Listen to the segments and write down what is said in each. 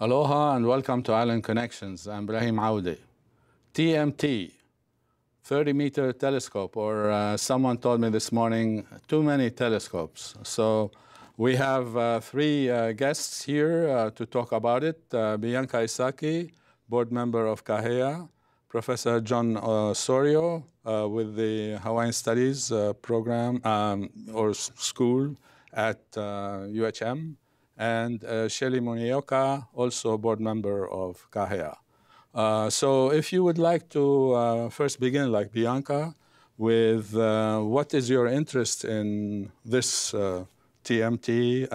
Aloha and welcome to Island Connections. I'm Ibrahim Aoude. TMT, 30-meter telescope, or someone told me this morning, too many telescopes. So we have three guests here to talk about it. Bianca Isaki, board member of KAHEA, Professor John Osorio with the Hawaiian Studies program or school at UHM, and Shelley Muneoka, also a board member of KAHEA. So if you would like to first begin, like Bianca, with what is your interest in this TMT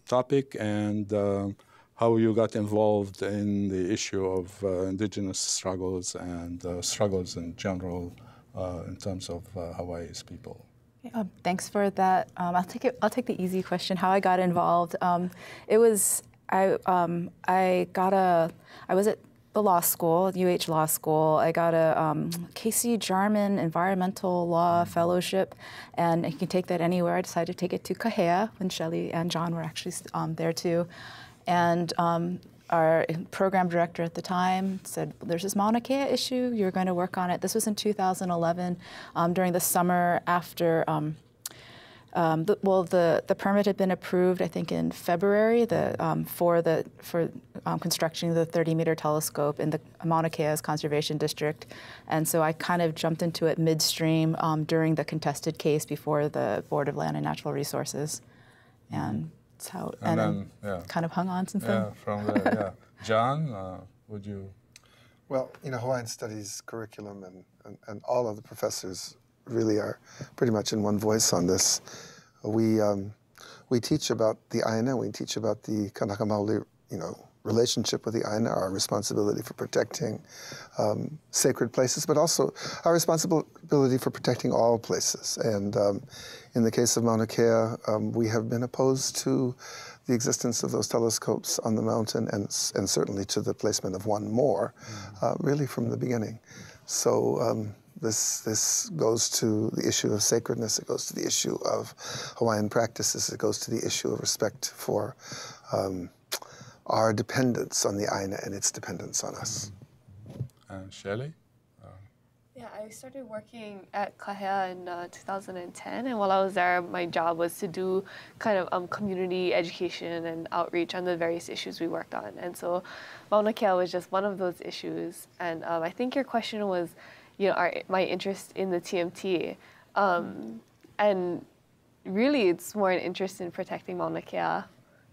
topic, and how you got involved in the issue of indigenous struggles and struggles in general in terms of Hawaii's people. Thanks for that. I'll take the easy question. How I got involved. I was at the law school, UH Law School. I got a Casey Jarman Environmental Law Fellowship, and you can take that anywhere. I decided to take it to KAHEA when Shelley and John were actually there too, and our program director at the time said, there's this Mauna Kea issue, you're going to work on it. This was in 2011, during the summer after, the permit had been approved, I think in February, for constructing the 30-meter telescope in the Mauna Kea's Conservation District. And so I kind of jumped into it midstream during the contested case before the Board of Land and Natural Resources. And how, and then kind of hung on since then. From there, John, would you? Well, Hawaiian Studies curriculum and all of the professors really are pretty much in one voice on this. We teach about the Aina, we teach about the Kanaka Maoli, relationship with the Aina, our responsibility for protecting sacred places, but also our responsibility for protecting all places. And in the case of Mauna Kea, we have been opposed to the existence of those telescopes on the mountain, and certainly to the placement of one more, really from the beginning. So this goes to the issue of sacredness, it goes to the issue of Hawaiian practices, it goes to the issue of respect for our dependence on the Aina and its dependence on us. And Shelley? Yeah, I started working at KAHEA in 2010, and while I was there, my job was to do kind of community education and outreach on the various issues we worked on. And so Mauna Kea was just one of those issues. And I think your question was, my interest in the TMT. And really, it's more an interest in protecting Mauna Kea.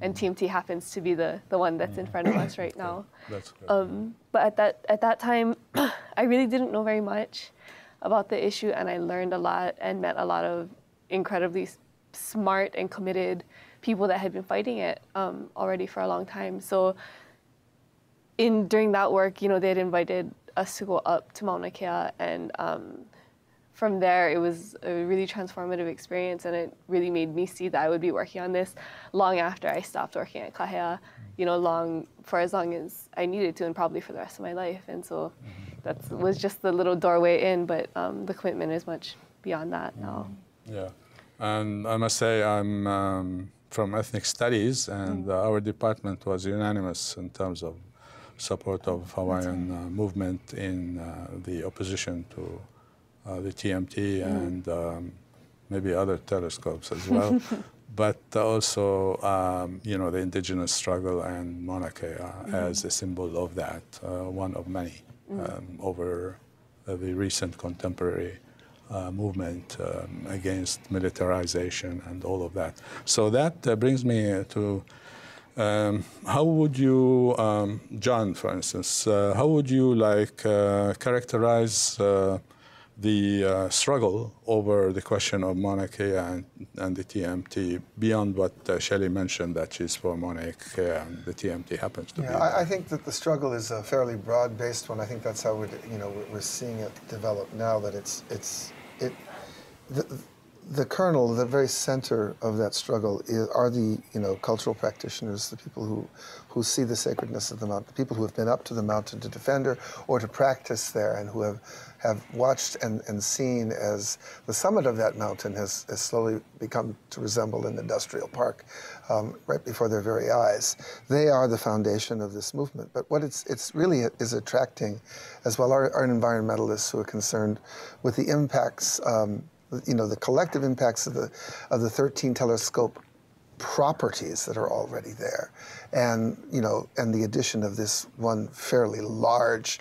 And TMT happens to be the one that's in front of us right now. That's good. But at that time, I really didn't know very much about the issue, and I learned a lot and met a lot of incredibly smart and committed people that had been fighting it already for a long time. So during that work, they had invited us to go up to Mauna Kea, and from there, it was a really transformative experience, and it really made me see that I would be working on this long after I stopped working at KAHEA, for as long as I needed to, and probably for the rest of my life. And so that was just the little doorway in, but the commitment is much beyond that now. Yeah, and I must say I'm from ethnic studies, and our department was unanimous in terms of support of Hawaiian movement in the opposition to the TMT and maybe other telescopes as well, but also, the indigenous struggle and Mauna Kea as a symbol of that, one of many, over the recent contemporary movement against militarization and all of that. So that brings me to how would you, John, for instance, how would you characterize the struggle over the question of Mauna Kea and the TMT beyond what Shelley mentioned, that she's for Mauna Kea and the TMT happens to be? I think that the struggle is a fairly broad-based one. I think that's how we're seeing it develop now. That the kernel, the very center of that struggle are the cultural practitioners, the people who see the sacredness of the mountain, the people who have been up to the mountain to defend or to practice there, and who have watched and seen as the summit of that mountain has slowly become to resemble an industrial park right before their very eyes. They are the foundation of this movement. But what it's really is attracting as well are environmentalists who are concerned with the impacts, the collective impacts of the 13 telescope properties that are already there, and the addition of this one fairly large,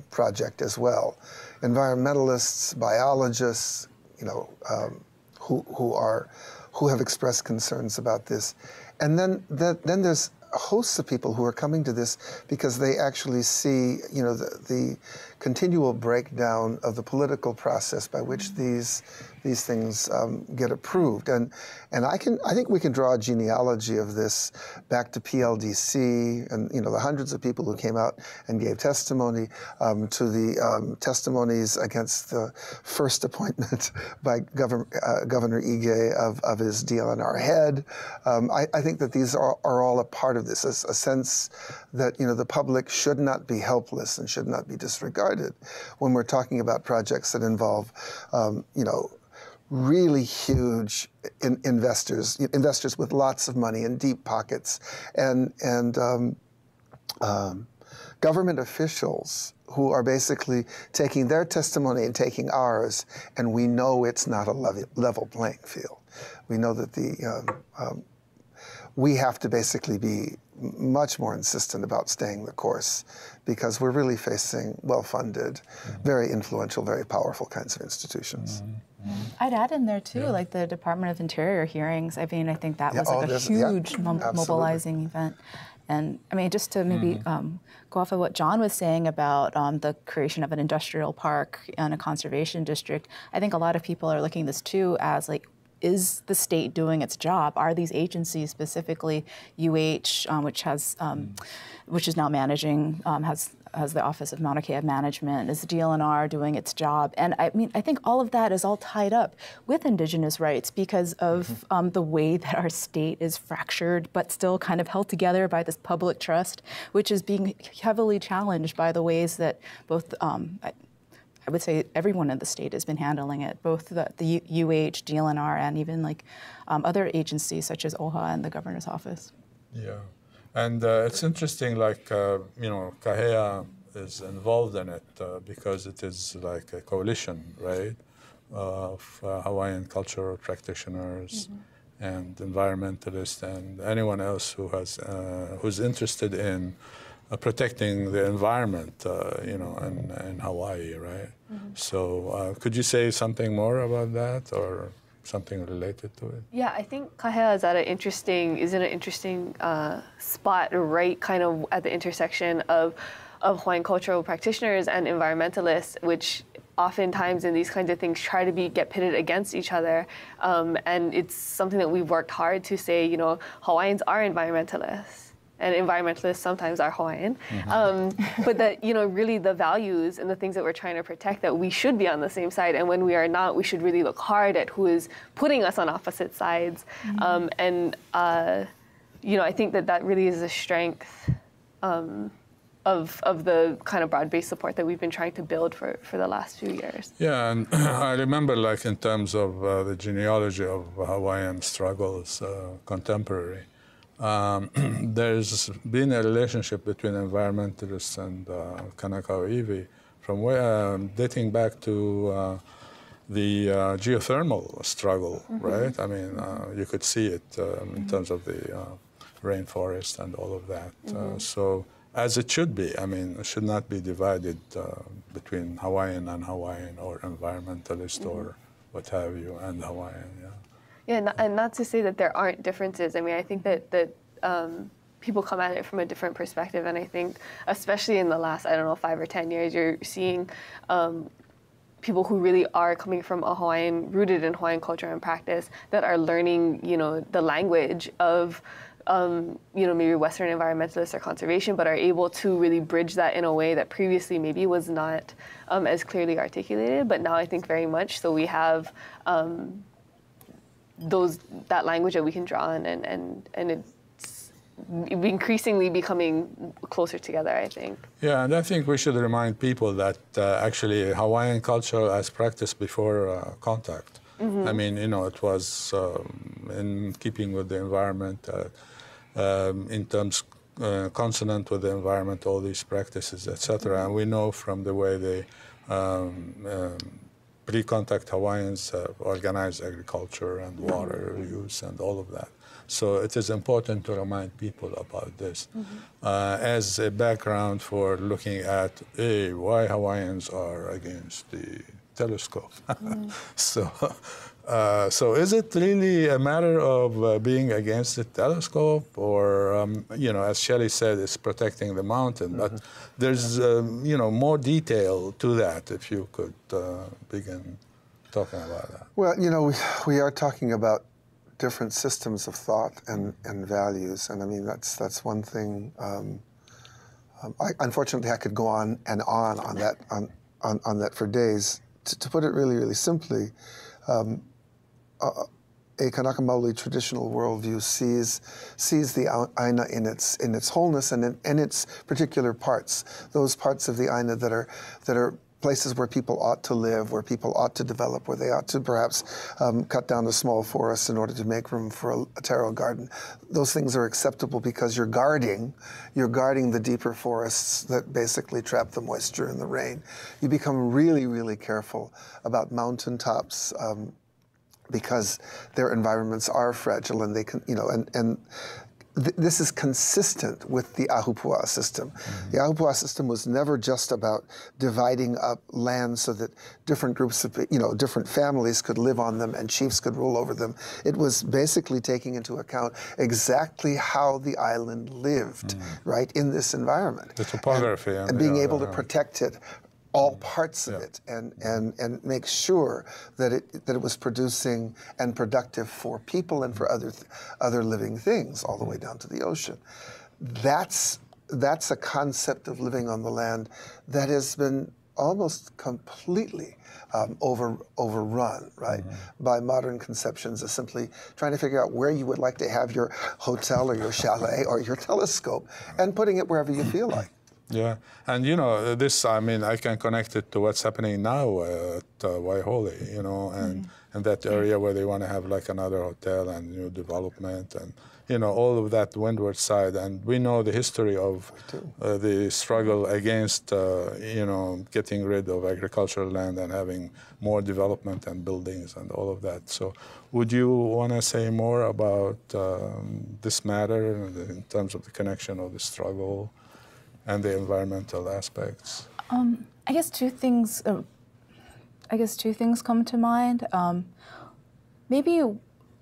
project as well. Environmentalists, biologists, who have expressed concerns about this, and then there's hosts of people who are coming to this because they actually see, the continual breakdown of the political process by which these things get approved. And I think we can draw a genealogy of this back to PLDC and, the hundreds of people who came out and gave testimony, to the testimonies against the first appointment by Governor Ige of his DLNR head. I think that these are all a part of this, a sense that, the public should not be helpless and should not be disregarded when we're talking about projects that involve, really huge investors with lots of money and deep pockets, and government officials who are basically taking their testimony and taking ours, and we know it's not a level playing field. We know that we have to basically be much more insistent about staying the course, because we're really facing well-funded, very influential, very powerful kinds of institutions. I'd add in there too, like the Department of Interior hearings. I mean, I think that was like a huge mobilizing event. And I mean, just to maybe go off of what John was saying about the creation of an industrial park and a conservation district, I think a lot of people are looking at this too as like, is the state doing its job? Are these agencies, specifically UH, which is now managing, has the Office of Mauna Kea Management, is the DLNR doing its job? And I mean, I think all of that is all tied up with indigenous rights because of the way that our state is fractured, but still kind of held together by this public trust, which is being heavily challenged by the ways that both, I would say everyone in the state has been handling it, both the UH, DLNR, and even like other agencies such as OHA and the governor's office. Yeah, and it's interesting, like, KAHEA is involved in it because it is like a coalition, right, of Hawaiian cultural practitioners and environmentalists and anyone else who has who's interested in protecting the environment, in Hawaii, right? So could you say something more about that or something related to it? Yeah, I think KAHEA is in an interesting spot, right, kind of at the intersection of Hawaiian cultural practitioners and environmentalists, which oftentimes in these kinds of things try to get pitted against each other. And it's something that we've worked hard to say, Hawaiians are environmentalists. And environmentalists sometimes are Hawaiian, but that, really the values and the things that we're trying to protect, that we should be on the same side. And when we are not, we should really look hard at who is putting us on opposite sides. I think that really is a strength of the kind of broad-based support that we've been trying to build for the last few years. Yeah, and I remember, like, in terms of the genealogy of Hawaiian struggles, contemporary, there's been a relationship between environmentalists and Kanakau iwi from dating back to the geothermal struggle, right? I mean, you could see it in terms of the rainforest and all of that. So, as it should be, I mean, it should not be divided between Hawaiian and Hawaiian or environmentalist or what have you and Hawaiian, Yeah, and not to say that there aren't differences. I mean, I think that people come at it from a different perspective, and I think, especially in the last, 5 or 10 years, you're seeing people who really are coming from rooted in Hawaiian culture and practice, that are learning, the language of maybe Western environmentalists or conservation, but are able to really bridge that in a way that previously maybe was not as clearly articulated, but now I think very much. So we have that language that we can draw on, and it's increasingly becoming closer together, I think. Yeah, and I think we should remind people that actually Hawaiian culture as practiced before contact. Mm-hmm. I mean, it was in keeping with the environment, in terms consonant with the environment, all these practices, etc. And we know from the way they pre-contact Hawaiians organize agriculture and water use and all of that. So it is important to remind people about this as a background for looking at why Hawaiians are against the telescope. So is it really a matter of being against the telescope, or as Shelley said, it's protecting the mountain? But there's more detail to that. If you could begin talking about that. Well, we are talking about different systems of thought and values, and I mean that's one thing. Unfortunately, I could go on and on that for days. To put it really, really simply, a Kanaka Maoli traditional worldview sees the aina in its wholeness and in its particular parts. Those parts of the aina that are places where people ought to live, where people ought to develop, where they ought to perhaps cut down a small forest in order to make room for a taro garden. Those things are acceptable because you're guarding the deeper forests that basically trap the moisture and the rain. You become really, really careful about mountaintops because their environments are fragile, and they can, this is consistent with the Ahupua'a system. The Ahupua'a system was never just about dividing up land so that different groups of, different families could live on them and chiefs could rule over them. It was basically taking into account exactly how the island lived, right, in this environment. The topography. And being able to protect it, all parts of it, and make sure that it was producing and productive for people and for other living things, all the way down to the ocean. That's a concept of living on the land that has been almost completely overrun, right, by modern conceptions of simply trying to figure out where you would like to have your hotel or your chalet or your telescope, and putting it wherever you feel like. Yeah, and this, I mean, I can connect it to what's happening now at Waihole, and that area where they want to have like another hotel and new development and, all of that windward side. And we know the history of the struggle against, getting rid of agricultural land and having more development and buildings and all of that. So would you want to say more about this matter in terms of the connection of the struggle and the environmental aspects? I guess two things come to mind.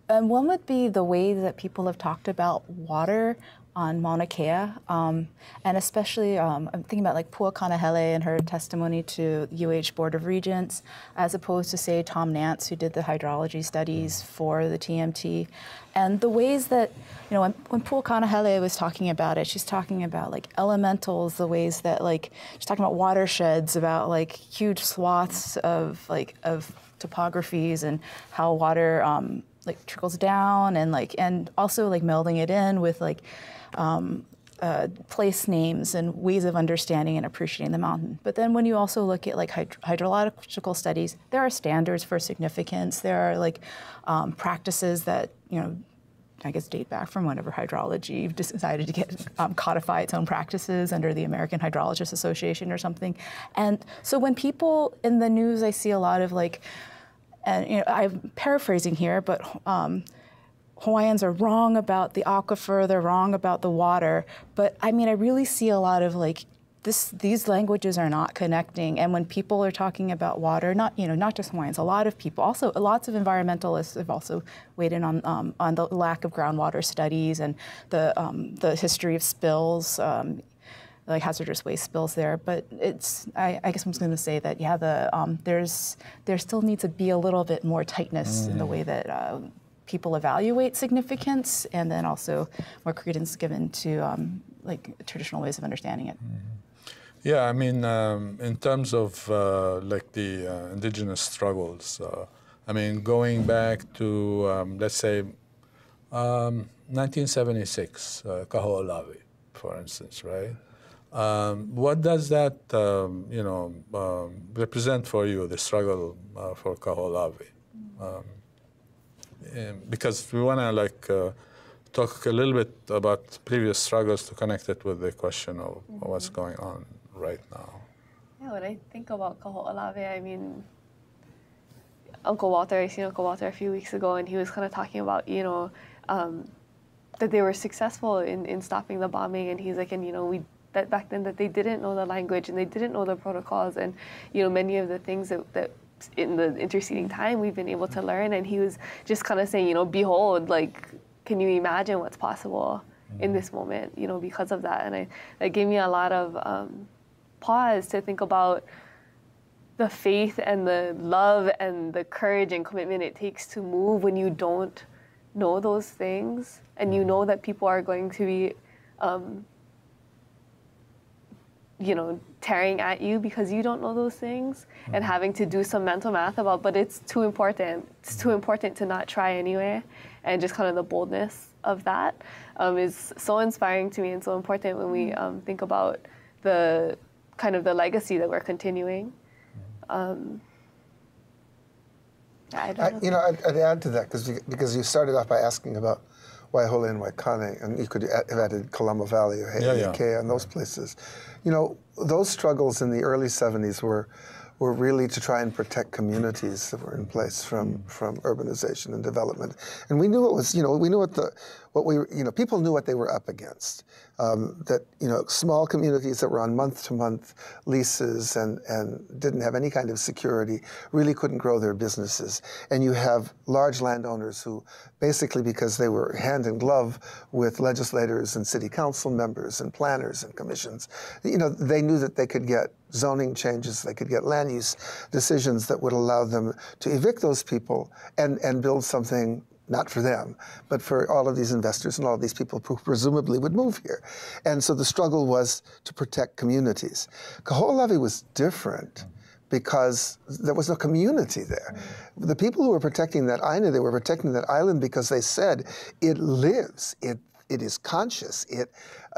One would be the way that people have talked about water on Mauna Kea, and especially I'm thinking about like Puakanahele and her testimony to UH Board of Regents, as opposed to say Tom Nance, who did the hydrology studies for the TMT, and the ways that when Puakanahele was talking about it, she's talking about like elementals, the ways that she's talking about watersheds, about like huge swaths of topographies and how water trickles down and also melding it in with place names and ways of understanding and appreciating the mountain. But then when you also look at hydrological studies, there are standards for significance. There are practices that I guess date back from whenever hydrology decided to get codify its own practices under the American Hydrologists Association or something. And so when people in the news, I see a lot of and I'm paraphrasing here, but Hawaiians are wrong about the aquifer, they're wrong about the water. But I mean, I really see a lot of these languages are not connecting. And when people are talking about water, not just Hawaiians, a lot of people, also lots of environmentalists have also weighed in on the lack of groundwater studies and the history of spills, like hazardous waste spills there. But I guess I'm just going to say that there still needs to be a little bit more tightness in the way that people evaluate significance, and then also more credence given to like traditional ways of understanding it. Yeah, I mean, in terms of like the indigenous struggles, I mean, going back to, let's say, 1976, Kaho'olawe, for instance, right? What does that, you know, represent for you, the struggle for Kaho'olawe? Because we want to, like, talk a little bit about previous struggles to connect it with the question of what's going on right now. Yeah, when I think about Kaho'olawe, I mean, Uncle Walter, I seen Uncle Walter a few weeks ago, and he was kind of talking about, you know, that they were successful in stopping the bombing, and he's like, and you know, that back then that they didn't know the language and they didn't know the protocols, and you know, many of the things that in the interceding time we've been able to learn, and he was just kind of saying, you know, behold, like, can you imagine what's possible in this moment, you know, because of that, and that gave me a lot of pause to think about the faith and the love and the courage and commitment it takes to move when you don't know those things, and you know that people are going to be, you know, tearing at you because you don't know those things, and having to do some mental math about, but it's too important. It's too important to not try anyway, and just kind of the boldness of that is so inspiring to me and so important when we think about the kind of the legacy that we're continuing. You know, I'd add to that because you started off by asking about Waihole and Waikane, and you could have added Kalama Valley or KAHEA and those places. You know, those struggles in the early 70s were really to try and protect communities that were in place from urbanization and development. And we knew it was, you know, we knew people knew what they were up against. That, you know, small communities that were on month-to-month leases and didn't have any kind of security really couldn't grow their businesses. And you have large landowners who basically, because they were hand in glove with legislators and city council members and planners and commissions, you know, they knew that they could get zoning changes, they could get land use decisions that would allow them to evict those people and build something not for them, but for all of these investors and all of these people who presumably would move here. And so the struggle was to protect communities. Kaho'olawe was different because there was no community there. The people who were protecting that island, they were protecting that island because they said, it lives, it is conscious, it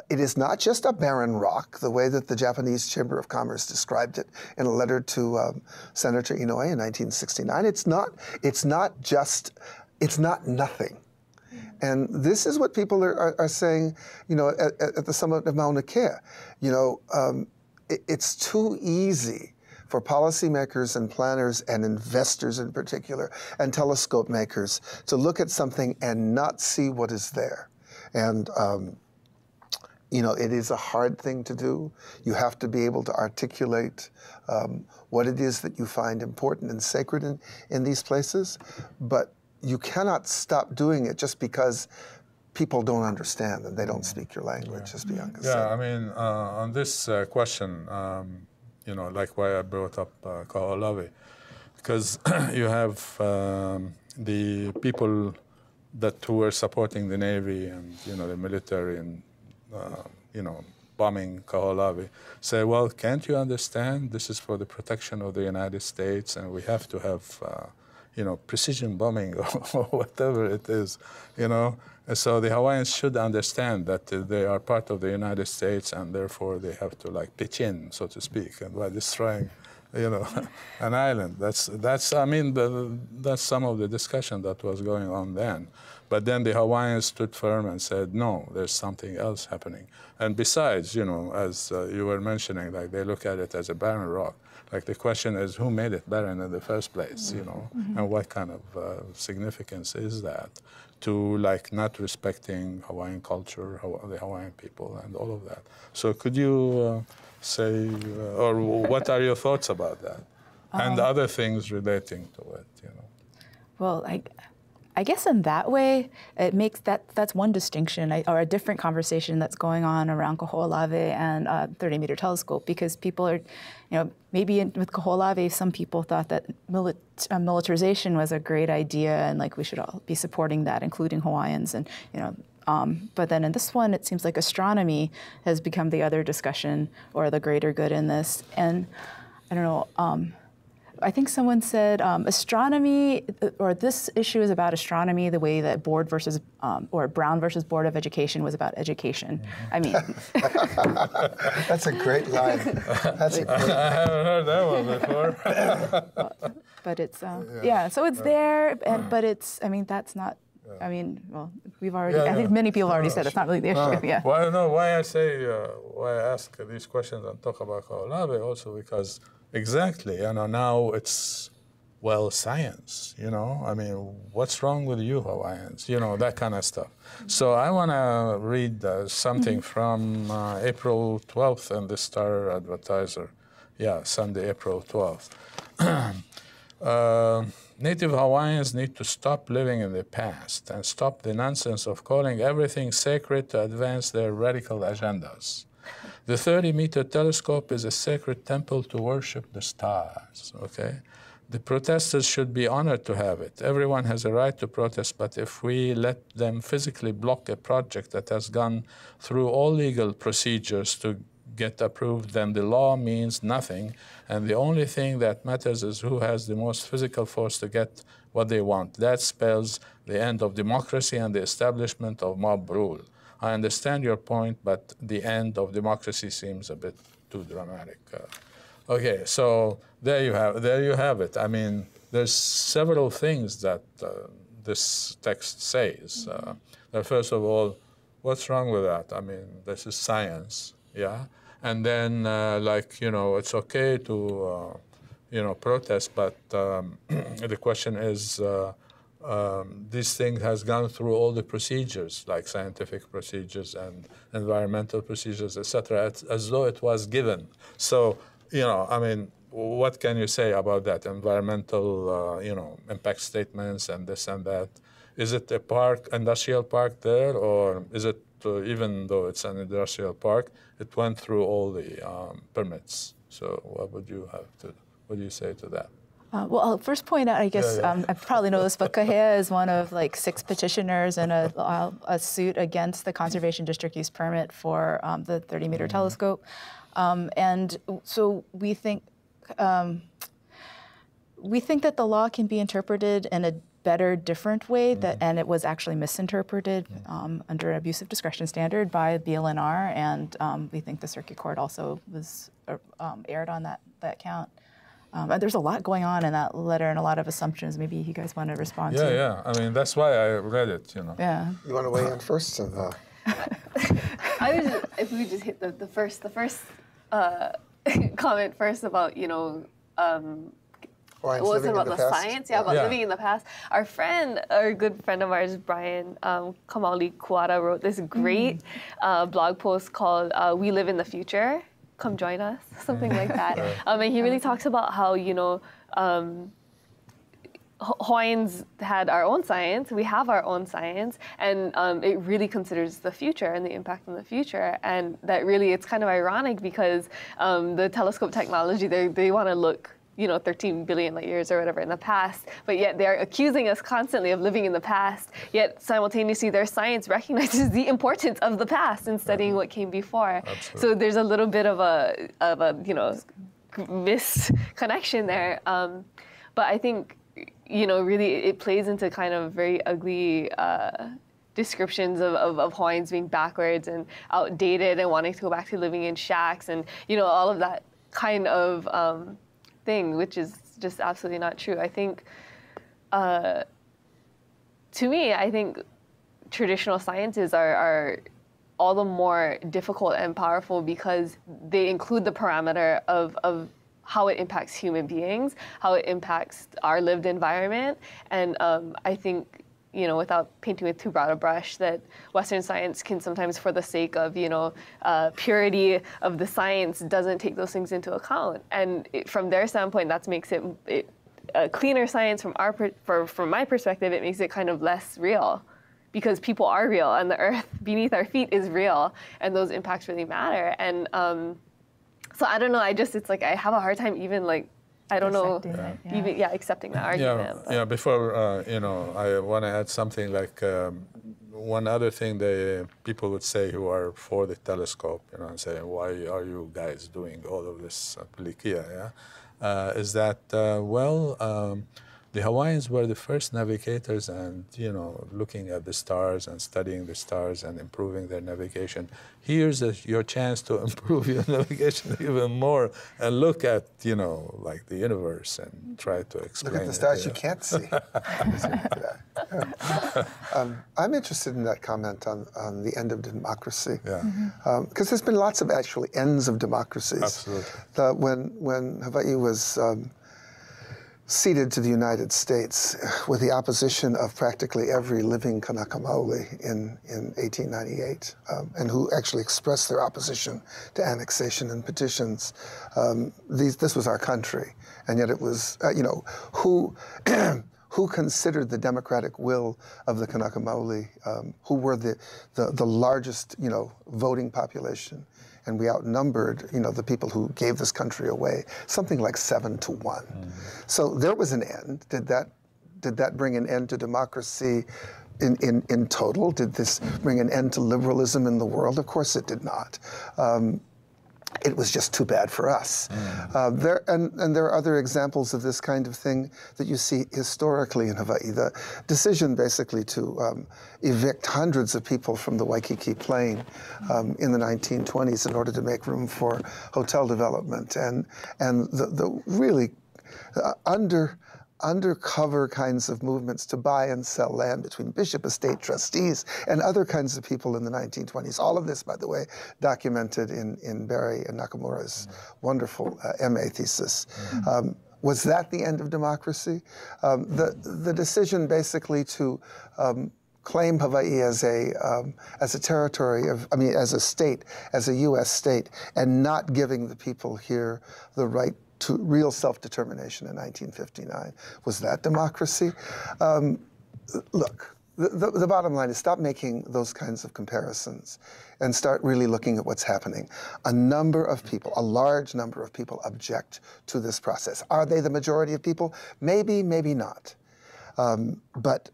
is not just a barren rock, the way that the Japanese Chamber of Commerce described it in a letter to Senator Inoue in 1969. It's not nothing. And this is what people are saying, you know, at the summit of Mauna Kea. You know, it's too easy for policymakers and planners and investors in particular and telescope makers to look at something and not see what is there. And, you know, it is a hard thing to do. You have to be able to articulate what it is that you find important and sacred in these places. But you cannot stop doing it just because people don't understand and they don't speak your language, as Bianca said. Yeah, I mean, on this question, you know, like why I brought up Kaho'olawe, because you have the people who were supporting the Navy and, you know, the military and, you know, bombing Kaho'olawe say, well, can't you understand this is for the protection of the United States and we have to have you know, precision bombing or whatever it is, you know. And so the Hawaiians should understand that they are part of the United States and therefore they have to like pitch in, so to speak, and by destroying, you know, an island. That's I mean, that's some of the discussion that was going on then. But then the Hawaiians stood firm and said, no, there's something else happening. And besides, you know, as you were mentioning, like they look at it as a barren rock. Like the question is, who made it barren in the first place, you know, and what kind of significance is that to like not respecting Hawaiian culture, the Hawaiian people, and all of that. So could you say, or what are your thoughts about that, and other things relating to it, you know? Well, I guess in that way, it makes that's one distinction or a different conversation that's going on around Kaho'olawe and 30-meter telescope, because people are, maybe with Kaho'olawe, some people thought that militarization was a great idea and like we should all be supporting that, including Hawaiians, and but then in this one, it seems like astronomy has become the other discussion or the greater good in this, and I don't know. I think someone said astronomy, or this issue is about astronomy the way that Brown versus Board of Education was about education. I mean. That's a great line. That's a great line. I haven't heard that one before. But it's, so it's there, but it's, I mean, that's not, I mean, well, we've already, I think many people already said it's not really the issue, Well, no, why I ask these questions and talk about Kaho'olawe also because exactly, now it's, science, I mean, what's wrong with you Hawaiians, that kind of stuff. So I want to read something from April 12th in the Star Advertiser. Sunday, April 12th. Native Hawaiians need to stop living in the past and stop the nonsense of calling everything sacred to advance their radical agendas. The 30-meter telescope is a sacred temple to worship the stars, okay? The protesters should be honored to have it. Everyone has a right to protest, but if we let them physically block a project that has gone through all legal procedures to get approved, then the law means nothing, and the only thing that matters is who has the most physical force to get what they want. That spells the end of democracy and the establishment of mob rule. I understand your point, but the end of democracy seems a bit too dramatic. Okay, so there you have it. I mean, there's several things that this text says. First of all, what's wrong with that? I mean, this is science, yeah? And then, it's okay to, protest, but the question is, this thing has gone through all the procedures, like scientific procedures and environmental procedures, etc., as though it was given. So, I mean, what can you say about that? Environmental, impact statements and this and that. Is it a industrial park there, or is it, even though it's an industrial park, it went through all the permits? So what do you say to that? Well, I'll first point out, I guess, I probably know this, but KAHEA is one of 6 petitioners in a suit against the Conservation District Use Permit for the 30-meter telescope. And so we think that the law can be interpreted in a better, different way, and it was actually misinterpreted under an abusive discretion standard by BLNR, and we think the Circuit Court also was erred on that count. There's a lot going on in that letter and a lot of assumptions. Maybe you guys want to respond to. Yeah. I mean, that's why I read it, Yeah. You want to weigh in first? If we just hit the first comment first about, what was it about the science? About living in the past. Our good friend of ours, Brian Kamali Kuara, wrote this great blog post called "We Live in the Future. Come join us," something like that. And he really talks about how, Hawaiians had our own science, we have our own science, and it really considers the future and the impact on the future. And that really, it's kind of ironic because the telescope technology, they want to look 13 billion light years or whatever in the past, but yet they're accusing us constantly of living in the past, yet simultaneously their science recognizes the importance of the past and studying what came before. Absolutely. So there's a little bit of a misconnection there. But I think, really it plays into kind of very ugly descriptions of Hawaiians being backwards and outdated and wanting to go back to living in shacks and, all of that kind of thing, which is just absolutely not true. I think, to me, I think traditional sciences are all the more difficult and powerful because they include the parameter of how it impacts human beings, how it impacts our lived environment. And I think, without painting with too broad a brush, that Western science can sometimes, for the sake of, purity of the science, doesn't take those things into account. And from their standpoint, that makes it a cleaner science from my perspective, it makes it kind of less real, because people are real and the earth beneath our feet is real, and those impacts really matter. And so I don't know, it's like I have a hard time even like, I don't know, accepting that argument. Yeah, before, you know, I want to add something like one other thing that people would say who are for the telescope, you know, and say, why are you guys doing all of this pilikia, is that, the Hawaiians were the first navigators, and, you know, looking at the stars and studying the stars and improving their navigation. Here's your chance to improve your navigation even more and look at, you know, like the universe and try to explain. Look at the stars you can't see. I'm interested in that comment on the end of democracy. Because there's been lots of actually ends of democracies. Absolutely. When Hawaii was ceded to the United States with the opposition of practically every living Kanaka Maoli in 1898, and who actually expressed their opposition to annexation in petitions. This was our country, and yet it was, you know, who considered the democratic will of the Kanaka Maoli, who were the largest, you know, voting population. And we outnumbered, you know, the people who gave this country away, something like 7-1. So there was an end. Did that bring an end to democracy in total? Did this bring an end to liberalism in the world? Of course it did not. It was just too bad for us. There are other examples of this kind of thing that you see historically in Hawaii. The decision basically to evict hundreds of people from the Waikiki Plain in the 1920s in order to make room for hotel development, and the really undercover kinds of movements to buy and sell land between bishop estate trustees and other kinds of people in the 1920s. All of this, by the way, documented in Barry and Nakamura's wonderful MA thesis. Was that the end of democracy? The decision basically to claim Hawaii as a territory of, as a state, as a U.S. state, and not giving the people here the right to real self-determination in 1959. Was that democracy? Look, the bottom line is stop making those kinds of comparisons and start really looking at what's happening. A number of people, a large number of people object to this process. Are they the majority of people? Maybe, maybe not. But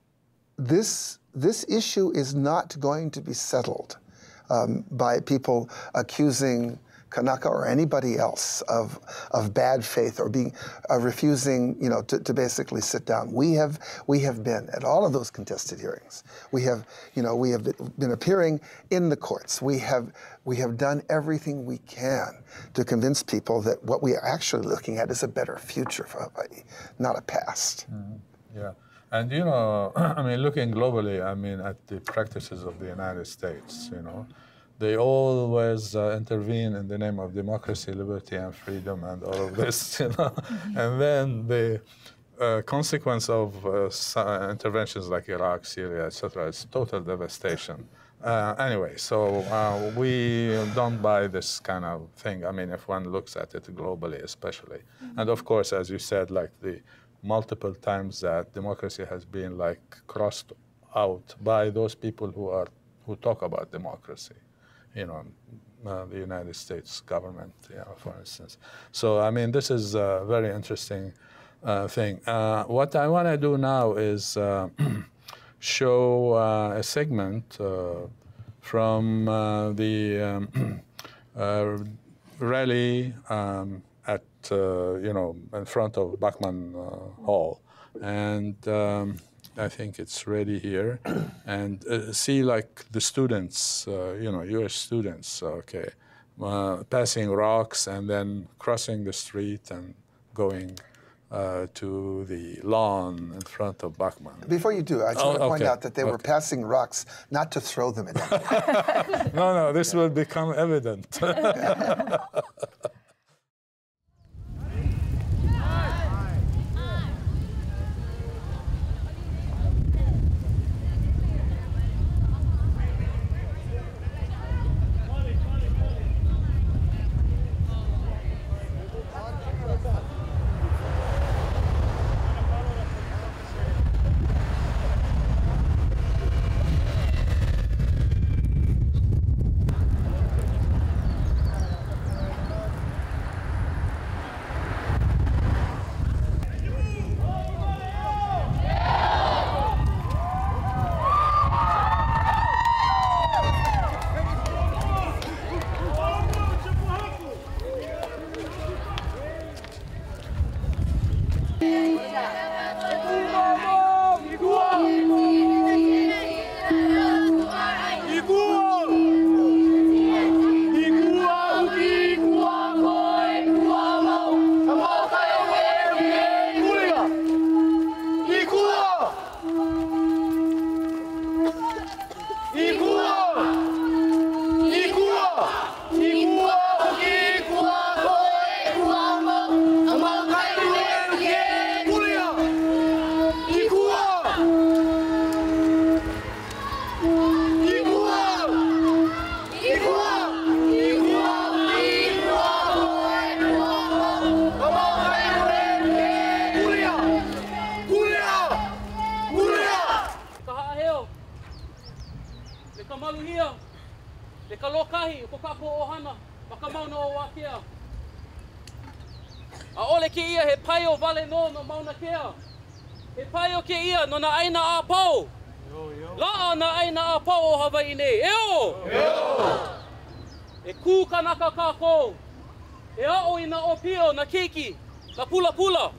this issue is not going to be settled by people accusing Kanaka or anybody else of bad faith or being refusing, you know, to basically sit down. We have been at all of those contested hearings. We have been appearing in the courts. We have done everything we can to convince people that what we are actually looking at is a better future for Hawaii, not a past. Yeah. And, you know, looking globally, at the practices of the United States, you know, they always intervene in the name of democracy, liberty, and freedom, and all of this, you know. And then the consequence of interventions like Iraq, Syria, etc., is total devastation. Anyway, so we don't buy this kind of thing. If one looks at it globally, especially. And of course, as you said, like the multiple times that democracy has been like crossed out by those people who talk about democracy. You know, the United States government, for instance. So, this is a very interesting thing. What I want to do now is show a segment from the rally at, in front of Bachman Hall. And I think it's ready here, and see like the students, your students, okay, passing rocks and then crossing the street and going to the lawn in front of Bachman. Before you do, I just want to point out that they were passing rocks, not to throw them at anyone. No, this will become evident. lokahi, ko kako ohana, maka mauna o wakea. A ole ke ia he pai o vale no mauna kea. He pai o ke ia no na aina a pau. La'a na aina a pau o Hawai'i nei. Eo! E kū kanaka kako. E a'o ina o pio na kiki, na pula pula.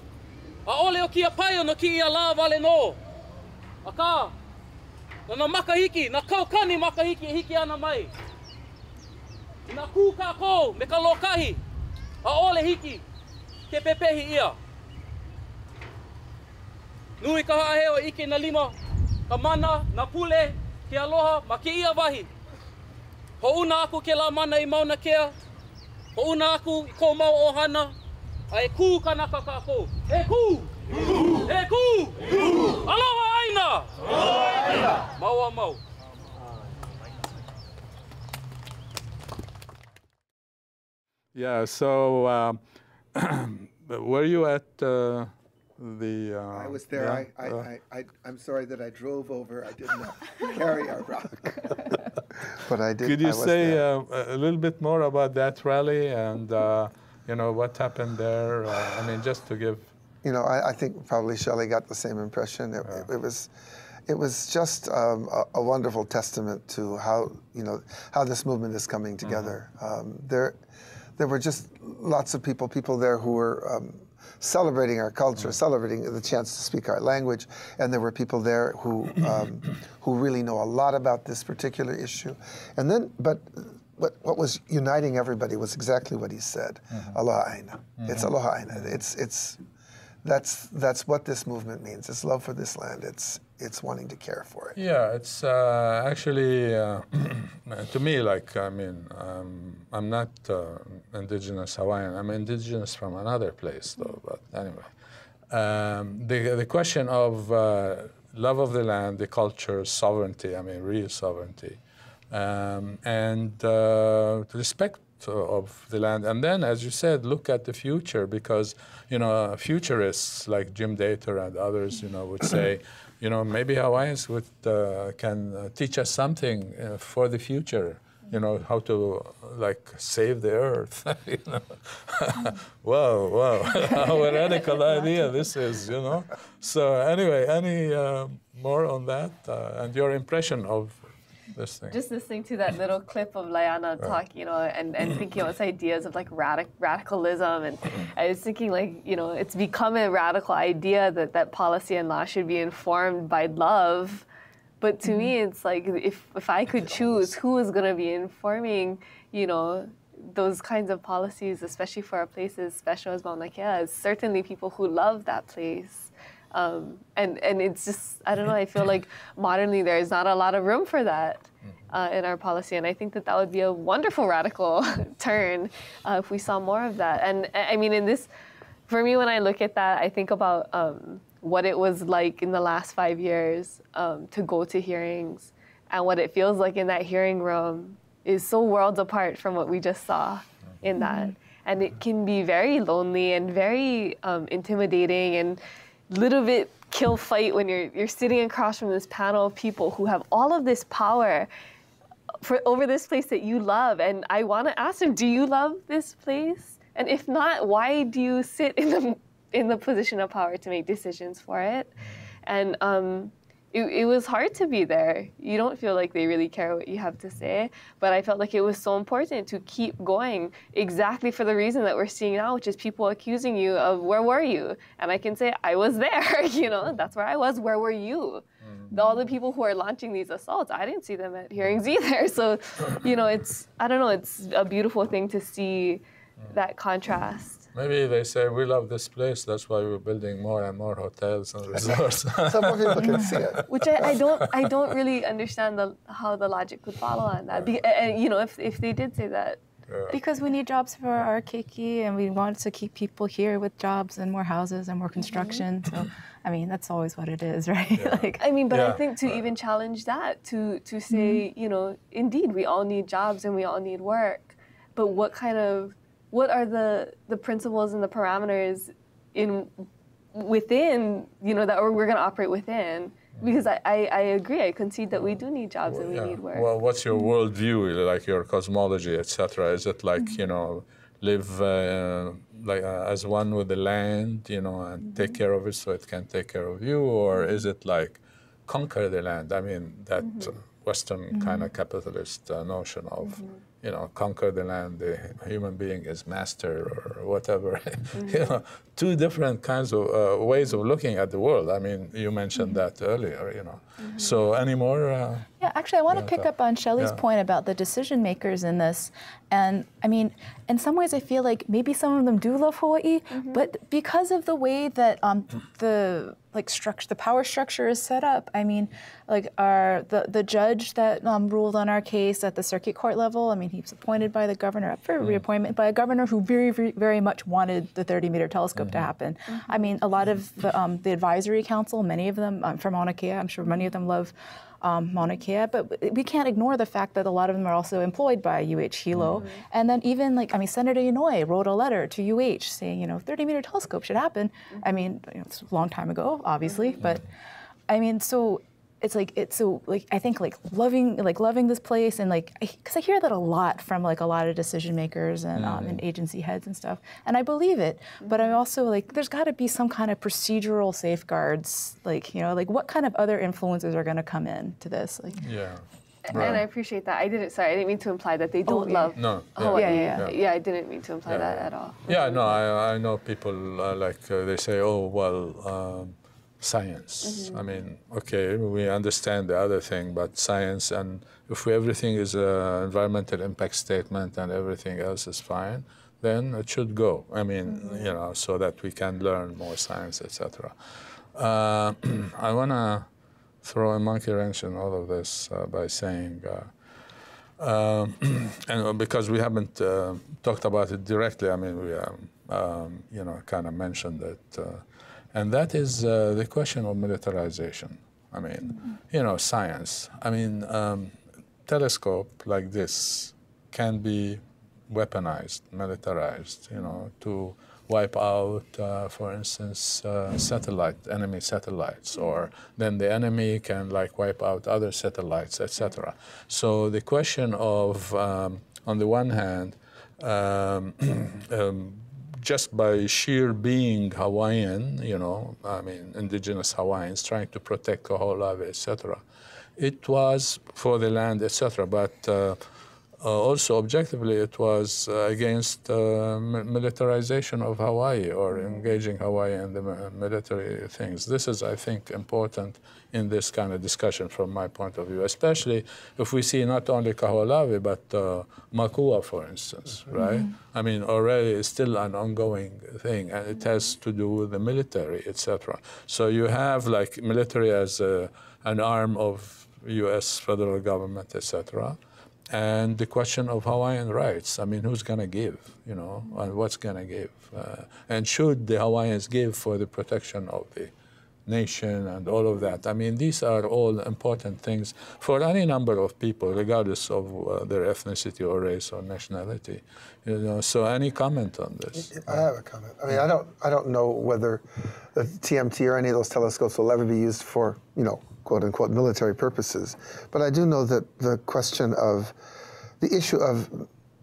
A ole o kia pai o no ki ia la vale no. A ka, na makahiki, na kaukani makahiki e hiki ana mai. Ina kū kako me ka lokahi. A ole hiki. Ke pepehi ia. Nui ka haaheo ike na lima, ka mana, na pule, ke aloha, ma ke ia wahi. Ho'una aku ke la mana I mauna kea, ho'una aku I ko mau ohana, a e kū kanaka kako. E kū! E kū! Aloha aina! Aloha aina! Maua mau. Yeah, so were you at the... I was there. Yeah, I'm sorry that I drove over. I did not carry our rock. But I did. Could you say a little bit more about that rally and, you know, what happened there? I mean, just to give... You know, I think probably Shelley got the same impression. It was just a wonderful testament to how, you know, how this movement is coming together. There were just lots of people there who were celebrating our culture, celebrating the chance to speak our language, and there were people there who really know a lot about this particular issue. And then, but what was uniting everybody was exactly what he said: Aloha Aina. It's Aloha Aina. That's what this movement means. It's love for this land. It's wanting to care for it. Yeah, it's actually, to me, like, I mean, I'm not indigenous Hawaiian. I'm indigenous from another place, though, but anyway. The question of love of the land, the culture, sovereignty, I mean, real sovereignty, and respect of the land. And then, as you said, look at the future, because, you know, futurists like Jim Dator and others, you know, would say, you know, maybe Hawaiians can teach us something for the future, you know, how to, like, save the earth. You know? Wow, how a radical idea this is, you know. So anyway, any more on that and your impression of this thing? Just listening to that little clip of Laiana talk, you know, and thinking about these ideas of like radicalism, and I was thinking, like, you know, it's become a radical idea that policy and law should be informed by love. But to me, it's like, if I could choose who is going to be informing, you know, those kinds of policies, especially for a place as special as Mauna Kea, is certainly people who love that place. And it's just, I don't know, I feel like modernly there's not a lot of room for that in our policy. And I think that would be a wonderful radical turn if we saw more of that. And I mean, in this, for me, when I look at that, I think about what it was like in the last 5 years to go to hearings, and what it feels like in that hearing room is so worlds apart from what we just saw in that. And it can be very lonely and very intimidating and little bit kill fight when you're sitting across from this panel of people who have all of this power over this place that you love. And I want to ask them, do you love this place? And if not, why do you sit in the position of power to make decisions for it? And it was hard to be there. You don't feel like they really care what you have to say, but I felt like it was so important to keep going exactly for the reason that we're seeing now, which is people accusing you of, where were you? And I can say, I was there, you know, that's where I was. Where were you? All the people who are launching these assaults, I didn't see them at hearings either. So, you know, it's, I don't know, it's a beautiful thing to see that contrast. Maybe they say, we love this place, that's why we're building more and more hotels and resorts. Some more people can see it. Which I don't really understand how the logic would follow on that. You know, if they did say that. Because we need jobs for our keiki, and we want to keep people here with jobs and more houses and more construction. So, I mean, that's always what it is, right? Yeah. Like, I mean, but I think to even challenge that, to say, you know, indeed, we all need jobs and we all need work, but what are the principles and the parameters within, you know, that we're going to operate within Because I agree, I concede that we do need jobs and we need work. Well, what's your worldview, like your cosmology, etc.? Is it like, you know, live as one with the land, you know, and take care of it so it can take care of you? Or is it like conquer the land? I mean, that Western kind of capitalist notion of, you know, conquer the land, the human being is master or whatever. You know, two different kinds of ways of looking at the world. I mean, you mentioned that earlier, you know. So any more? Yeah, actually, I want to pick up on Shelley's point about the decision makers in this. And I mean, in some ways, I feel like maybe some of them do love Hawaii, but because of the way that the power structure is set up, I mean, like the judge that ruled on our case at the circuit court level, I mean, he was appointed by the governor, up for reappointment, by a governor who very, very, very much wanted the 30-meter telescope to happen. I mean, a lot of the advisory council, many of them from Mauna Kea, I'm sure many of them love Mauna Kea, but we can't ignore the fact that a lot of them are also employed by UH Hilo. And then even like, I mean, Senator Inouye wrote a letter to UH saying, you know, 30-meter telescope should happen. I mean, you know, it's a long time ago, obviously, but I mean, so it's like, I think loving this place, and like, because I hear that a lot from like a lot of decision makers and agency heads and stuff, and I believe it, but I also like, there's got to be some kind of procedural safeguards, like, you know, like what kind of other influences are going to come in to this? Like, And I appreciate that. I didn't mean to imply that they don't love Hawaii. Yeah, I didn't mean to imply that at all. Yeah, no, I know people they say, oh, well, science. I mean, okay, we understand the other thing, but science, and if everything is an environmental impact statement and everything else is fine, then it should go. I mean, you know, so that we can learn more science, etc. I want to throw a monkey wrench in all of this by saying, and because we haven't talked about it directly, I mean, we, you know, kind of mentioned it. And that is the question of militarization. I mean, you know, science. I mean, telescope like this can be weaponized, militarized, you know, to wipe out, for instance, enemy satellites, or then the enemy can like wipe out other satellites, etc. So the question of, on the one hand, just by sheer being Hawaiian, you know, I mean, indigenous Hawaiians trying to protect Kaho'olawe, etc. It was for the land, etc. But also objectively, it was against militarization of Hawaii, or engaging Hawaii in the military things. This is, I think, important in this kind of discussion from my point of view, especially if we see not only Kaho'olawe, but Makua, for instance, right? I mean, already it's still an ongoing thing, and it has to do with the military, etc. So you have like military as an arm of U.S. federal government, etc. And the question of Hawaiian rights. I mean, who's going to give, you know, and what's going to give? And should the Hawaiians give for the protection of the nation and all of that? I mean, these are all important things for any number of people, regardless of their ethnicity or race or nationality. You know, so any comment on this? I have a comment. I mean, I don't know whether the TMT or any of those telescopes will ever be used for, you know, quote-unquote military purposes. But I do know that the question of the issue of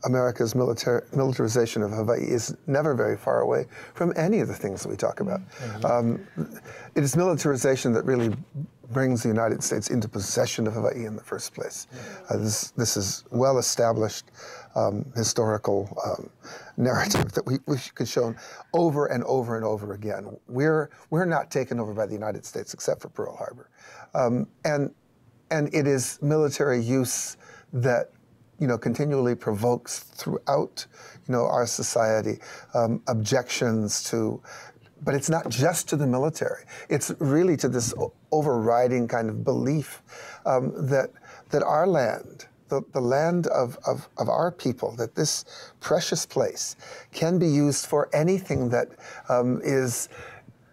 America's militarization of Hawaii is never very far away from any of the things that we talk about. It is militarization that really brings the United States into possession of Hawaii in the first place. This is well-established historical narrative that we could show over and over and over again. We're not taken over by the United States except for Pearl Harbor. And it is military use that, you know, continually provokes throughout, you know, our society objections to, but it's not just to the military. It's really to this overriding kind of belief that our land, the land of our people, that this precious place can be used for anything that is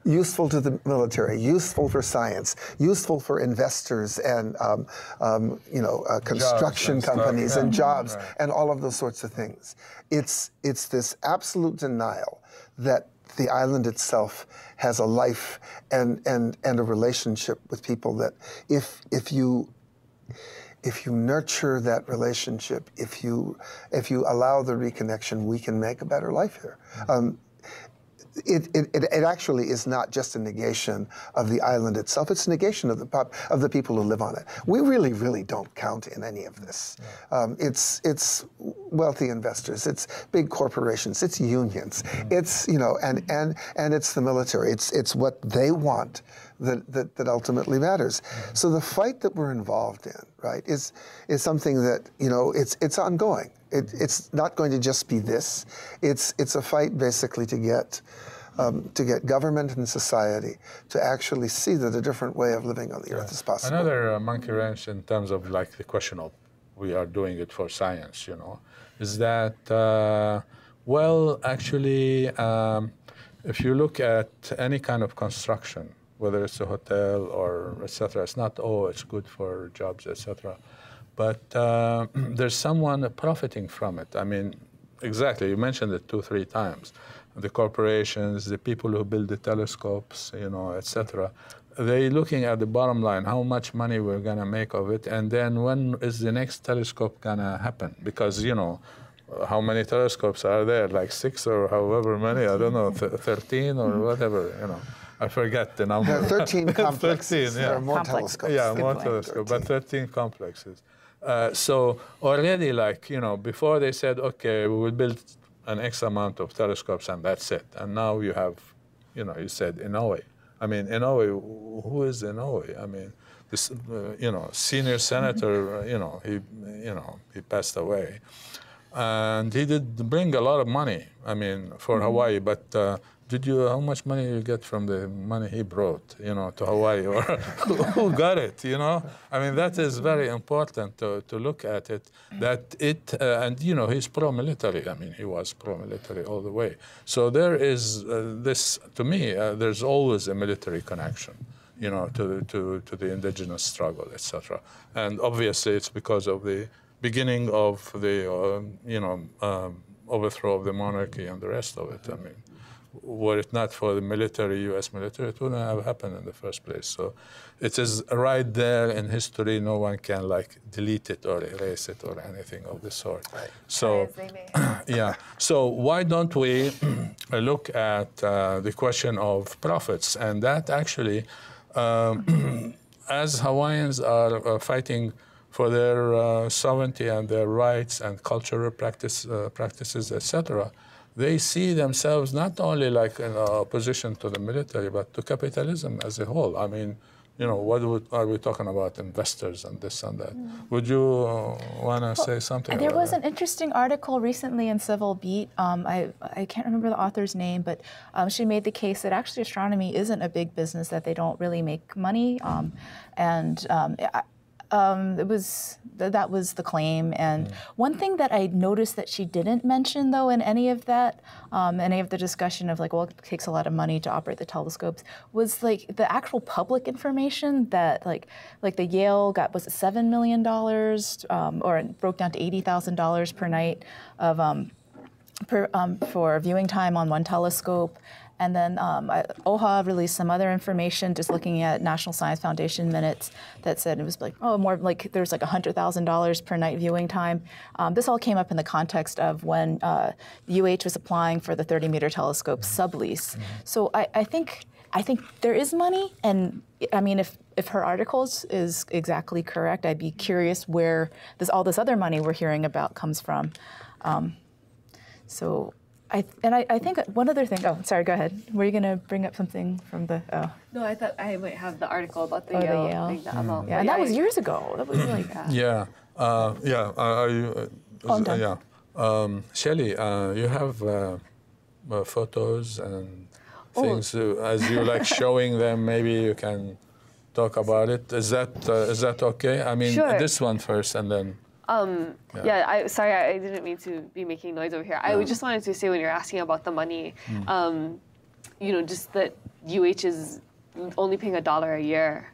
useful to the military, useful for science, useful for investors and you know, construction companies and jobs and all of those sorts of things. It's this absolute denial that the island itself has a life and a relationship with people that if you nurture that relationship, if you allow the reconnection, we can make a better life here. It actually is not just a negation of the island itself, it's a negation of the people who live on it. We really don't count in any of this. It's wealthy investors, it's big corporations, it's unions, it's, you know, and it's the military. It's what they want that ultimately matters. So the fight that we're involved in, right, is something that, you know, it's ongoing. It's not going to just be this. It's a fight basically to get government and society to actually see that a different way of living on the earth is possible. Another monkey wrench in terms of like the question of we are doing it for science, you know, is that, well, actually, if you look at any kind of construction, whether it's a hotel or et cetera, it's not, oh, it's good for jobs, et cetera. But there's someone profiting from it. I mean, exactly, you mentioned it 2-3 times. The corporations, the people who build the telescopes, you know, et cetera. They're looking at the bottom line, how much money we're gonna make of it, and then when is the next telescope gonna happen? Because, you know, how many telescopes are there? Like 6 or however many, I don't know, 13 or whatever, you know. I forget the number. There are 13 complexes. 13, yeah. There are more telescopes. Yeah, more telescopes, but 13 complexes. So already, like, you know, before they said, okay, we will build an X amount of telescopes and that's it. And now you have, you know, you said Inoue. I mean, Inoue, who is Inoue? I mean, this, you know, senior senator, you know, he passed away. And he did bring a lot of money, I mean, for Hawaii, but how much money you get from the money he brought, you know, to Hawaii, or who got it, you know? I mean, that is very important to look at it, that it, and you know, he's pro-military. I mean, he was pro-military all the way. So there is this, to me, there's always a military connection, you know, to the indigenous struggle, etc. And obviously it's because of the beginning of the, you know, overthrow of the monarchy and the rest of it. I mean, were it not for the military, U.S. military, it wouldn't have happened in the first place. So it is right there in history. No one can like delete it or erase it or anything of the sort. Right. So, yeah. So why don't we look at the question of profits? And that actually, as Hawaiians are fighting for their sovereignty and their rights and cultural practices, etc., they see themselves not only like in opposition to the military, but to capitalism as a whole. I mean, you know, what are we talking about? Investors and this and that. Would you want to say something there about was that? an interesting article recently in Civil Beat. I can't remember the author's name, but she made the case that actually astronomy isn't a big business, that they don't really make money. That was the claim. And one thing that I noticed that she didn't mention, though, in any of that, any of the discussion of like, well, it takes a lot of money to operate the telescopes, was like the actual public information that like the Yale got, was it $7 million, or it broke down to $80,000 per night of for viewing time on one telescope. And then OHA released some other information, just looking at National Science Foundation minutes, that said it was like, oh, more like there's like $100,000 per night viewing time. This all came up in the context of when UH was applying for the 30-meter telescope sublease. So I think there is money, and I mean, if her articles is exactly correct, I'd be curious where all this other money we're hearing about comes from. I think one other thing. Oh, sorry. Go ahead. Were you going to bring up something from the? Oh. No, I thought I might have the article about the Yale thing, the amount. Yeah, and that was years ago. That was like. Yeah. Yeah. Are you? Yeah. Shelley, you have photos and things as you like showing them. Maybe you can talk about it. Is that okay? I mean, sure. This one first, and then. Sorry, I didn't mean to be making noise over here. I just wanted to say, when you're asking about the money, you know, just that UH is only paying $1 a year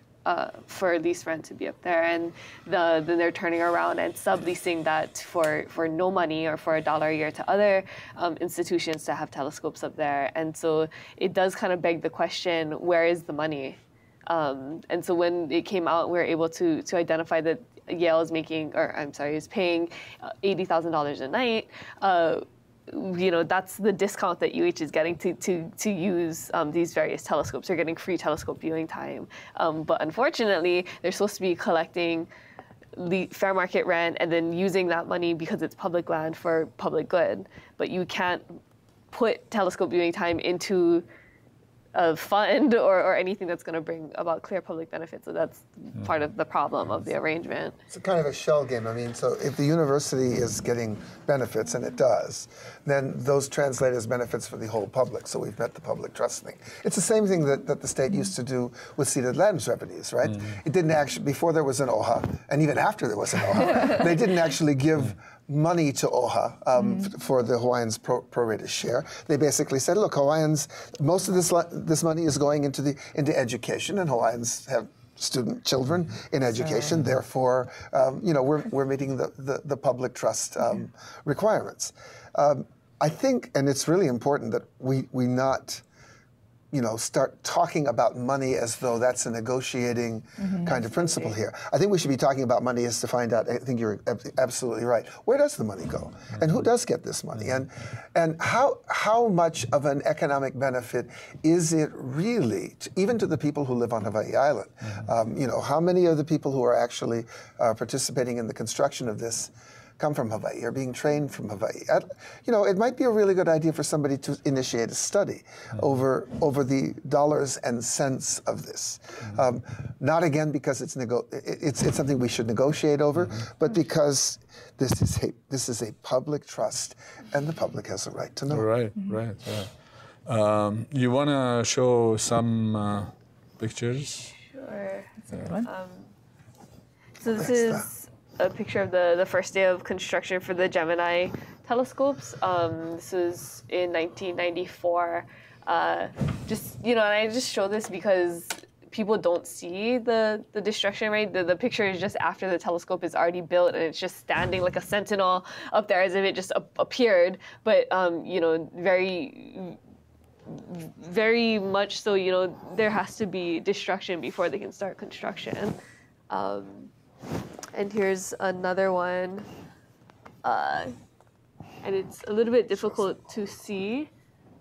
for lease rent to be up there, and then they're turning around and subleasing that for no money or for $1 a year to other institutions to have telescopes up there. And so it does kind of beg the question, where is the money? And so when it came out, we were able to identify that Yale is is paying $80,000 a night. That's the discount that UH is getting to use these various telescopes. They're getting free telescope viewing time. But unfortunately, they're supposed to be collecting fair market rent and then using that money because it's public land for public good. But you can't put telescope viewing time into a fund or anything that's going to bring about clear public benefit. So that's part of the problem of the arrangement. It's a kind of a shell game. I mean, so if the university is getting benefits, and it does, then those translate as benefits for the whole public. So we've met the public trust thing. It's the same thing that the state used to do with ceded lands revenues, right? It didn't actually, before there was an OHA, and even after there was an OHA, they didn't actually give money to OHA for the Hawaiians' prorated share. They basically said, look, Hawaiians, most of this money is going into education, and Hawaiians have children in education. Therefore, we're meeting the public trust requirements. I think, and it's really important that we not start talking about money as though that's a negotiating kind of principle here. I think we should be talking about money as to find out, I think you're absolutely right, where does the money go? And who does get this money? And how much of an economic benefit is it really, even to the people who live on Hawaii Island? How many of the people who are actually participating in the construction of this come from Hawaii or being trained from Hawaii? It might be a really good idea for somebody to initiate a study over the dollars and cents of this. Not again because it's something we should negotiate over, but because this is a public trust, and the public has a right to know. Right. Yeah. You want to show some pictures? Sure. That's a good one. So this is a picture of the first day of construction for the Gemini telescopes. This was in 1994. And I just show this because people don't see the destruction, right? The picture is just after the telescope is already built, and it's just standing like a sentinel up there as if it just appeared. But, very, very much so, there has to be destruction before they can start construction. And here's another one, and it's a little bit difficult to see,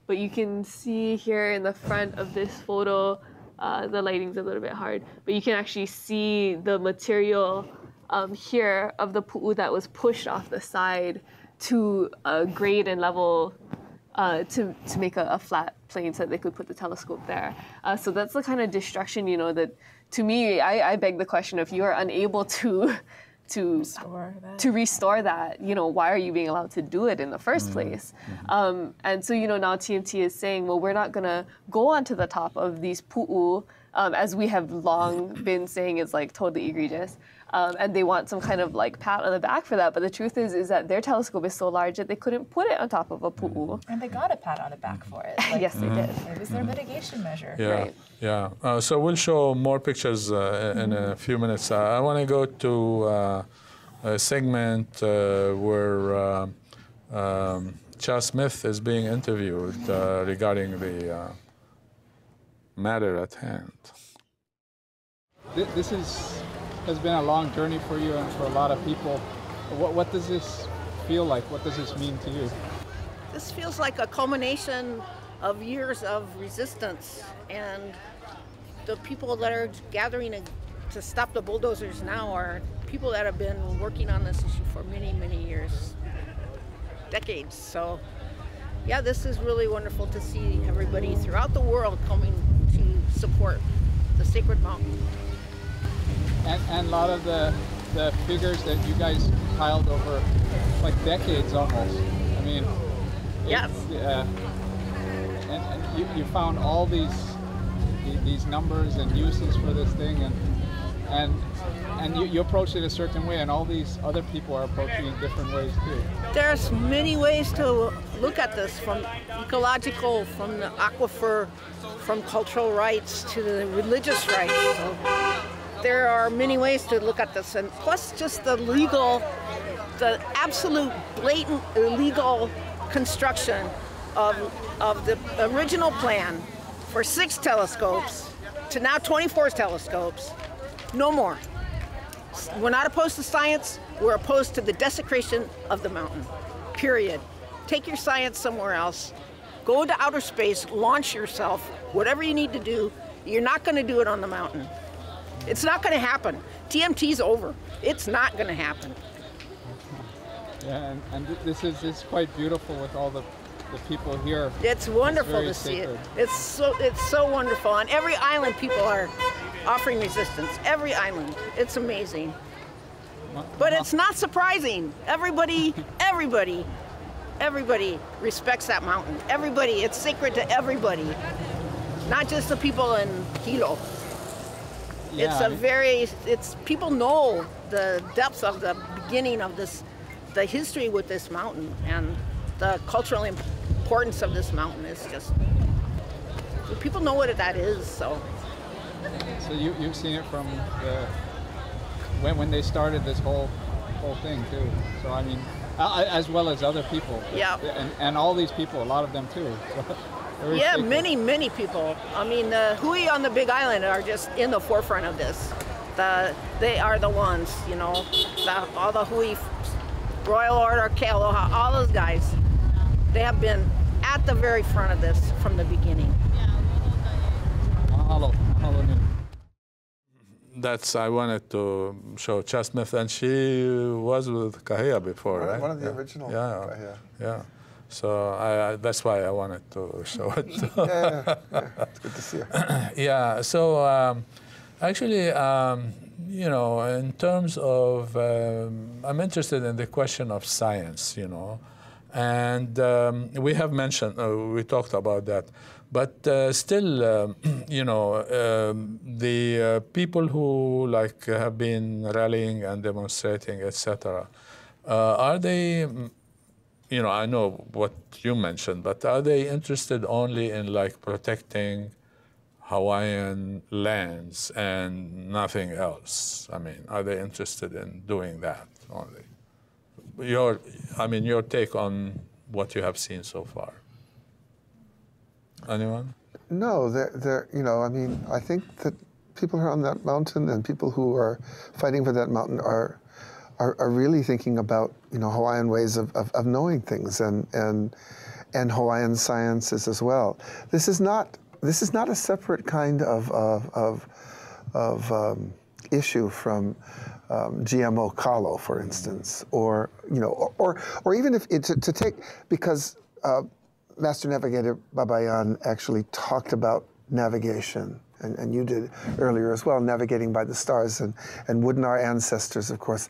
but you can see here in the front of this photo, the lighting's a little bit hard, but you can actually see the material here of the pu'u that was pushed off the side to grade and level to make a flat plane so that they could put the telescope there. So that's the kind of destruction, that to me, I beg the question, if you are unable to restore that, why are you being allowed to do it in the first place? And so, now TMT is saying, well, we're not going to go onto the top of these pu'u, as we have long been saying is like totally egregious. And they want some kind of like pat on the back for that. But the truth is that their telescope is so large that they couldn't put it on top of a pu'u. And they got a pat on the back for it. Yes, they did. It was their mitigation measure. Yeah, right. yeah. So we'll show more pictures in a few minutes. I want to go to a segment where Cha Smith is being interviewed regarding the matter at hand. This has been a long journey for you and for a lot of people. What does this feel like? What does this mean to you? This feels like a culmination of years of resistance, and the people that are gathering to stop the bulldozers now are people that have been working on this issue for many, many years, decades. So yeah, this is really wonderful to see everybody throughout the world coming to support the sacred mountain. And a lot of the figures that you guys compiled over like decades almost. I mean, yes. And you found all these numbers and uses for this thing, and you approached it a certain way, and all these other people are approaching it different ways too. There's many ways to look at this, from ecological, from the aquifer, from cultural rights to the religious rights. So there are many ways to look at this, and plus just the absolute blatant illegal construction of the original plan for 6 telescopes to now 24 telescopes. No more. We're not opposed to science, we're opposed to the desecration of the mountain, period. Take your science somewhere else, go into outer space, launch yourself, whatever you need to do. You're not going to do it on the mountain. It's not going to happen. TMT's over. It's not going to happen. Yeah, and this is quite beautiful with all the people here. It's wonderful to see it. It's so wonderful. On every island, people are offering resistance. Every island. It's amazing. But it's not surprising. Everybody respects that mountain. Everybody. It's sacred to everybody. Not just the people in Hilo. Yeah, people know the depths of the beginning of this, the history with this mountain, and the cultural importance of this mountain is just, people know what that is, so. So you've seen it from when they started this whole thing too. So I mean, as well as other people. Yeah. And all these people, a lot of them too. So yeah, many people. I mean, the Hui on the Big Island are just in the forefront of this. They are the ones, you know, all the Hui, Royal Order, Kealoha, all those guys, they have been at the very front of this from the beginning. Mahalo. I wanted to show Chas Smith, and she was with KAHEA before, right? One of the original KAHEA. Yeah. So that's why I wanted to show it. yeah, it's good to see her. Yeah, so actually, you know, in terms of, I'm interested in the question of science, you know, and we have mentioned, we talked about that, but still, you know, the people who like have been rallying and demonstrating, etc., are they, you know, I know what you mentioned, but are they interested only in like protecting Hawaiian lands and nothing else? I mean, are they interested in doing that only? Your take on what you have seen so far. Anyone? No, they're you know, I mean, I think that people who are on that mountain and people who are fighting for that mountain are really thinking about, you know, Hawaiian ways of knowing things and Hawaiian sciences as well. This is not a separate kind of issue from GMO kalo, for instance, or you know, or even if it to take, because Master Navigator Babayan actually talked about navigation. And you did earlier as well, navigating by the stars, and wouldn't our ancestors, of course,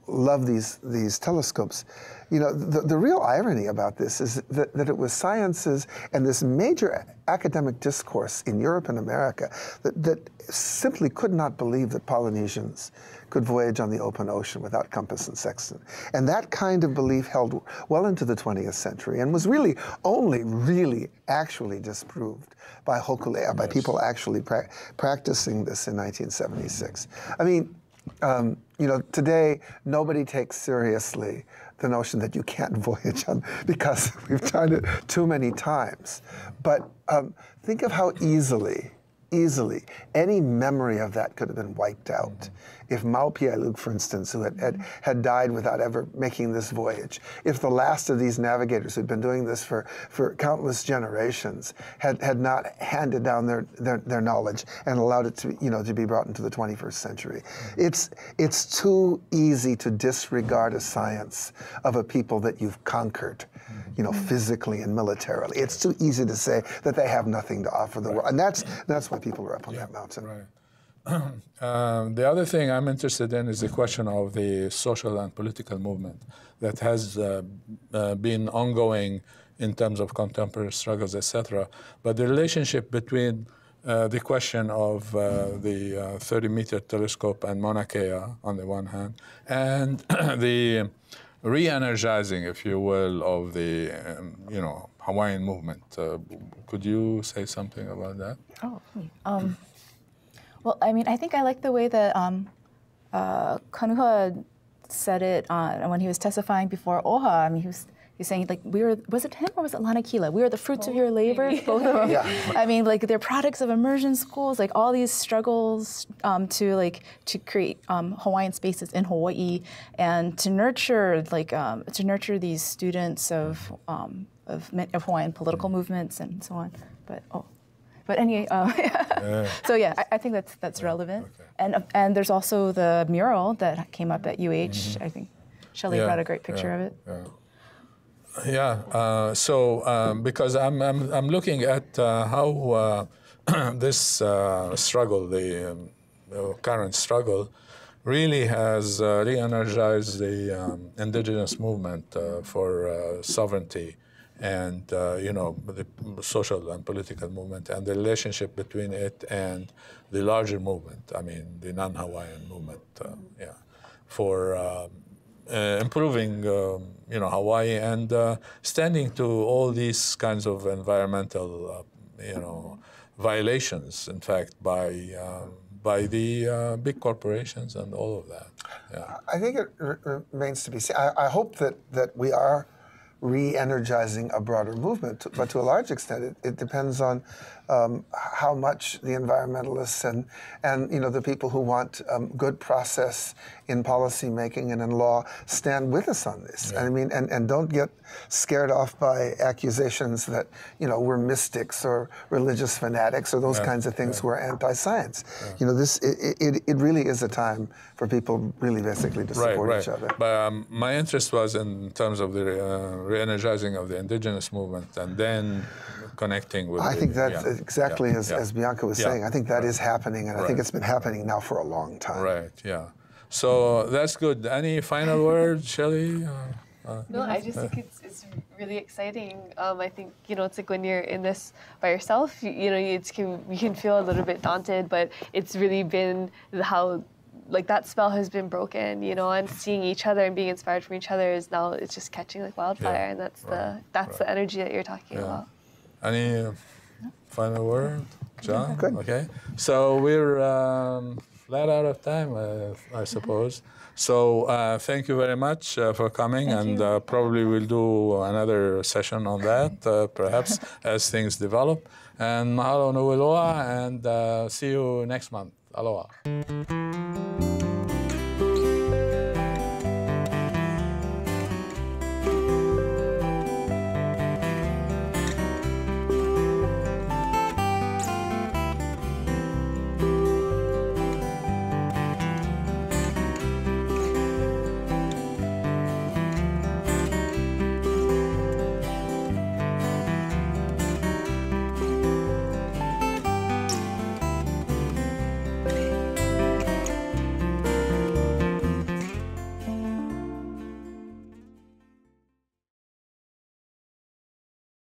love these telescopes? You know, the real irony about this is that it was sciences and this major academic discourse in Europe and America that simply could not believe that Polynesians could voyage on the open ocean without compass and sextant. And that kind of belief held well into the 20th century and was really only actually disproved by Hokulea, by people actually practicing this in 1976. I mean, you know, today nobody takes seriously the notion that you can't voyage on because we've tried it too many times. But think of how easily any memory of that could have been wiped out. If Maupiailug, for instance, who had died without ever making this voyage, if the last of these navigators who'd been doing this for countless generations had not handed down their knowledge and allowed it to, you know, to be brought into the 21st century. It's too easy to disregard a science of a people that you've conquered, you know, physically and militarily. It's too easy to say that they have nothing to offer the world, and that's why people are up on that mountain. Right. The other thing I'm interested in is the question of the social and political movement that has been ongoing in terms of contemporary struggles, etc. But the relationship between the question of the 30-meter telescope and Mauna Kea on the one hand, and the re-energizing, if you will, of the you know, Hawaiian movement. Could you say something about that? Oh, Well, I mean, I think I like the way that Kanuha said it when he was testifying before OHA. I mean, he was saying, like, was it him or was it Lanakila? We are the fruits of your labor, both of them. Yeah. I mean, like, they're products of immersion schools, like all these struggles to create Hawaiian spaces in Hawaii and to nurture these students of Hawaiian political movements and so on. But anyway, so yeah, I think that's relevant. Okay. And there's also the mural that came up at UH. I think Shelley brought a great picture of it. Because I'm looking at how this struggle, the current struggle, really has re-energized the indigenous movement for sovereignty and the social and political movement and the relationship between it and the larger movement. I mean, the non-Hawaiian movement. For improving, Hawaii and standing to all these kinds of environmental, violations. In fact, by the big corporations and all of that. Yeah. I think it remains to be seen. I hope that we are re-energizing a broader movement, but to a large extent, it depends on how much the environmentalists and the people who want good process in policy making and in law stand with us on this. Yeah. I mean, and don't get scared off by accusations that we're mystics or religious fanatics or those kinds of things who are anti-science. Yeah. It really is a time for people really basically to support each other. But my interest was in terms of the re-energizing of the indigenous movement and then connecting with. I think that's exactly as Bianca was saying. I think that is happening, and I think it's been happening now for a long time. Right. Yeah. So that's good. Any final words, Shelley? No, I just think it's really exciting. I think it's like when you're in this by yourself, you can feel a little bit daunted, but it's really been how. Like that spell has been broken, and seeing each other and being inspired from each other is now it's just catching like wildfire, and that's the energy that you're talking about. Any final word, John? Good. Okay. So we're flat out of time, I suppose. So thank you very much for coming, and probably we'll do another session on that, perhaps as things develop. And mahalo nui loa, and see you next month. Aloha.